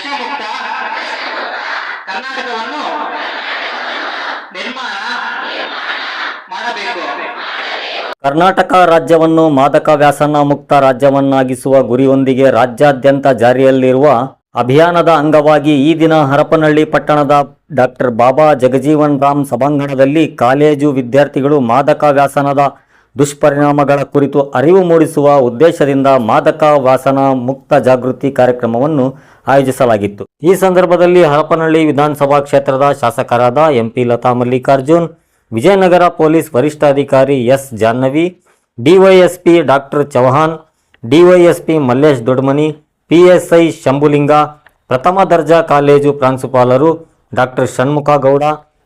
ನಶಾಮುಕ್ತ ಕರ್ನಾಟಕವನ್ನು ನಿರ್ಮಾಣ ಮಾಡಬೇಕು. ಕರ್ನಾಟಕ ರಾಜ್ಯವನ್ನು ಮಾದಕ ವ್ಯಸನ ಮುಕ್ತ ರಾಜ್ಯವನ್ನಾಗಿಸುವ ಗುರಿಯೊಂದಿಗೆ ರಾಜ್ಯಾದ್ಯಂತ ಜಾರಿಯಲ್ಲಿರುವ ಅಭಿಯಾನದ ಅಂಗವಾಗಿ ಈ ದಿನ ಹರಪನಹಳ್ಳಿ ಪಟ್ಟಣದ ಡಾಕ್ಟರ್ ಬಾಬಾ ಜಗಜೀವನ್ ರಾಮ್ ಸಭಾಂಗಣದಲ್ಲಿ ಕಾಲೇಜು ವಿದ್ಯಾರ್ಥಿಗಳು ಮಾದಕ ವ್ಯಸನದ ದುಷ್ಪರಿಣಾಮಗಳ ಕುರಿತು ಅರಿವು ಮೂಡಿಸುವ ಉದ್ದೇಶದಿಂದ ಮಾದಕ ವ್ಯಸನ ಮುಕ್ತ ಜಾಗೃತಿ ಕಾರ್ಯಕ್ರಮವನ್ನು ಆಯೋಜಿಸಲಾಗಿತ್ತು. ಈ ಸಂದರ್ಭದಲ್ಲಿ ಹರಪನಹಳ್ಳಿ ವಿಧಾನಸಭಾ ಕ್ಷೇತ್ರದ ಶಾಸಕರಾದ ಎಂಪಿ ಲತಾ ಮಲ್ಲಿಕಾರ್ಜುನ್, ವಿಜಯನಗರ ಪೊಲೀಸ್ ವರಿಷ್ಠಾಧಿಕಾರಿ S Jahnavi, DYSP doctor Chauhan, DYSP Mallesh Dodmani, PSI Shambhulinga, ಪ್ರಥಮ ದರ್ಜಾ ಕಾಲೇಜು ಪ್ರಾಂಶುಪಾಲರು doctor Shanmukha Gowda,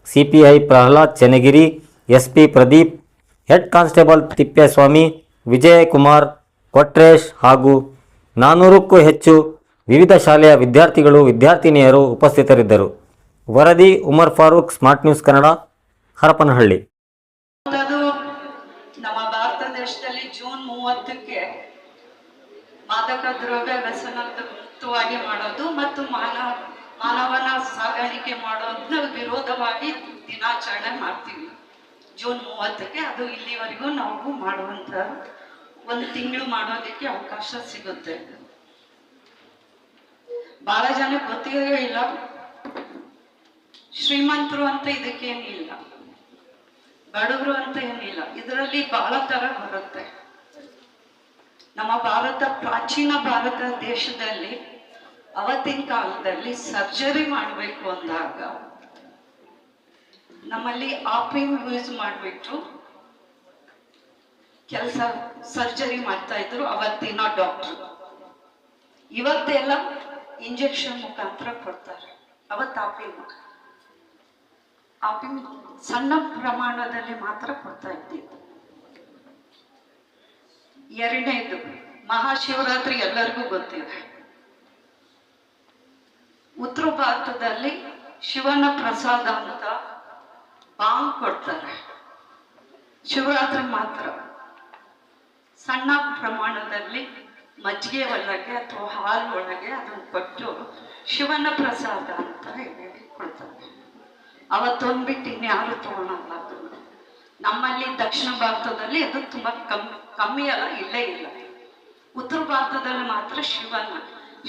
CPI Prahlad Channagiri, SP Pradeep, head constable Thippeswamy, Vijayakumar, Kotresh ಹಾಗೂ 400ಕ್ಕೂ ಹೆಚ್ಚು ವಿವಿಧ ಶಾಲೆಯ ವಿದ್ಯಾರ್ಥಿಗಳು ವಿದ್ಯಾರ್ಥಿನಿಯರು ಉಪಸ್ಥಿತರಿದ್ದರು. ವರದಿ ಉಮರ್ ಫಾರೂಕ್, ಸ್ಮಾರ್ಟ್ ನ್ಯೂಸ್ ಕನ್ನಡ, ಹರಪನಹಳ್ಳಿ. ನಮ್ಮ ಭಾರತ ದೇಶದಲ್ಲಿ ಜೂನ್ 30ಕ್ಕೆ ಮಾದಕ ದ್ರವ್ಯ ವ್ಯಸನದ ಮುಕ್ತವಾಗಿ ಮಾಡೋದು ಮತ್ತು ಮಾನವನ ಸಾಗಾಣಿಕೆ ಮಾಡೋದನ್ನ ವಿರೋಧವಾಗಿ ದಿನಾಚರಣೆ ಮಾಡ್ತೀವಿ. ಜೂನ್ 30ಕ್ಕೆ ಅದು ಇಲ್ಲಿವರೆಗೂ ನಾವು ಮಾಡುವಂತ 1 ತಿಂಗಳು ಮಾಡೋದಕ್ಕೆ ಅವಕಾಶ ಸಿಗುತ್ತೆ. ಬಹಳ ಜನ ಗೊತ್ತಿರೋ ಇಲ್ಲ, ಶ್ರೀಮಂತರು ಅಂತ ಇದಕ್ಕೇನಿಲ್ಲ, ಬಡವರು ಅಂತ ಏನಿಲ್ಲ, ಇದರಲ್ಲಿ ಬಹಳ ತರ ಬರುತ್ತೆ. ನಮ್ಮ ಭಾರತ, ಪ್ರಾಚೀನ ಭಾರತ ದೇಶದಲ್ಲಿ ಅವತ್ತಿನ ಕಾಲದಲ್ಲಿ ಸರ್ಜರಿ ಮಾಡಬೇಕು ಅಂದಾಗ ನಮ್ಮಲ್ಲಿ ಆಪಿಯಂ ಯೂಸ್ ಮಾಡಿಬಿಟ್ಟು ಸರ್ಜರಿ ಮಾಡ್ತಾ ಇದ್ರು ಅವತ್ತಿನ ಡಾಕ್ಟರ್. ಇವತ್ತೆಲ್ಲ ಇಂಜೆಕ್ಷನ್ ಮುಖಾಂತರ ಕೊಡ್ತಾರೆ. ಅವತ್ತು ಆಪಿಯಂ ಸಣ್ಣ ಪ್ರಮಾಣದಲ್ಲಿ ಮಾತ್ರ ಕೊಡ್ತಾ ಇದ್ದಿದ್ದು. ಎರಡನೇದು, ಮಹಾಶಿವರಾತ್ರಿ ಎಲ್ಲರಿಗೂ ಗೊತ್ತಿದೆ. ಉತ್ತರ ಭಾರತದಲ್ಲಿ ಶಿವನ ಪ್ರಸಾದ ಅಂತ ಬಾಂಗ್ ಕೊಡ್ತಾರೆ. ಶಿವರಾತ್ರಿ ಮಾತ್ರ ಸಣ್ಣ ಪ್ರಮಾಣದಲ್ಲಿ ಮಜ್ಜಿಗೆ ಒಳಗೆ ಅಥವಾ ಹಾಲು ಒಳಗೆ ಅದನ್ನು ಕೊಟ್ಟು ಶಿವನ ಪ್ರಸಾದ ಅಂತ ಹೇಳಿ ಕೊಡ್ತಾರೆ. ಅವತ್ತೊಂದ್ಬಿಟ್ಟು ಇನ್ಯಾರು ತಗೊಳಲ್ಲ ಅದನ್ನು. ನಮ್ಮಲ್ಲಿ ದಕ್ಷಿಣ ಭಾರತದಲ್ಲಿ ಅದು ತುಂಬಾ ಕಮ್ಮಿ ಅಲ್ಲ, ಇಲ್ಲೇ ಇಲ್ಲ. ಉತ್ತರ ಭಾರತದಲ್ಲಿ ಮಾತ್ರ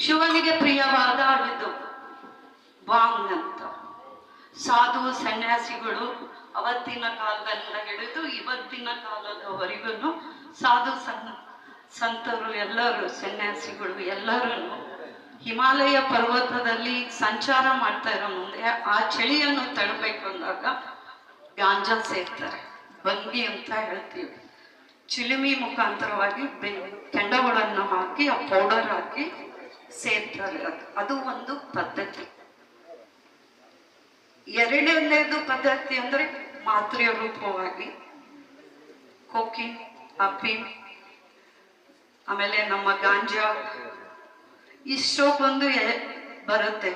ಶಿವನಿಗೆ ಪ್ರಿಯವಾದ ಇದು ಬಾಂಗ್ ಅಂತ. ಸಾಧು ಸನ್ಯಾಸಿಗಳು ಅವತ್ತಿನ ಕಾಲದಿಂದ ಹಿಡಿದು ಇವತ್ತಿನ ಕಾಲದವರೆಗೂ ಸಾಧು ಸಂತರು ಎಲ್ಲರೂ, ಸನ್ಯಾಸಿಗಳು ಎಲ್ಲರೂ ಹಿಮಾಲಯ ಪರ್ವತದಲ್ಲಿ ಸಂಚಾರ ಮಾಡ್ತಾ ಇರೋ ಮುಂದೆ ಆ ಚಳಿಯನ್ನು ತಡಬೇಕು ಅಂದಾಗ ಗಾಂಜಾ ಸೇರ್ತಾರೆ. ಬಂಗಿ ಅಂತ ಹೇಳ್ತೀವಿ. ಚಿಲಿಮಿ ಮುಖಾಂತರವಾಗಿ ಕೆಂಡಗಳನ್ನು ಹಾಕಿ ಆ ಪೌಡರ್ ಹಾಕಿ ಸೇರ್ತಾರೆ. ಅದು ಒಂದು ಪದ್ಧತಿ. ಎರಡನೇದು ಪದ್ಧತಿ ಅಂದ್ರೆ ಮಾತ್ರೆಯ ರೂಪವಾಗಿ ಕೋಕಿನ್, ಅಫೀಮ್, ಆಮೇಲೆ ನಮ್ಮ ಗಾಂಜಾ ಇಷ್ಟೊಂದು ಬರುತ್ತೆ.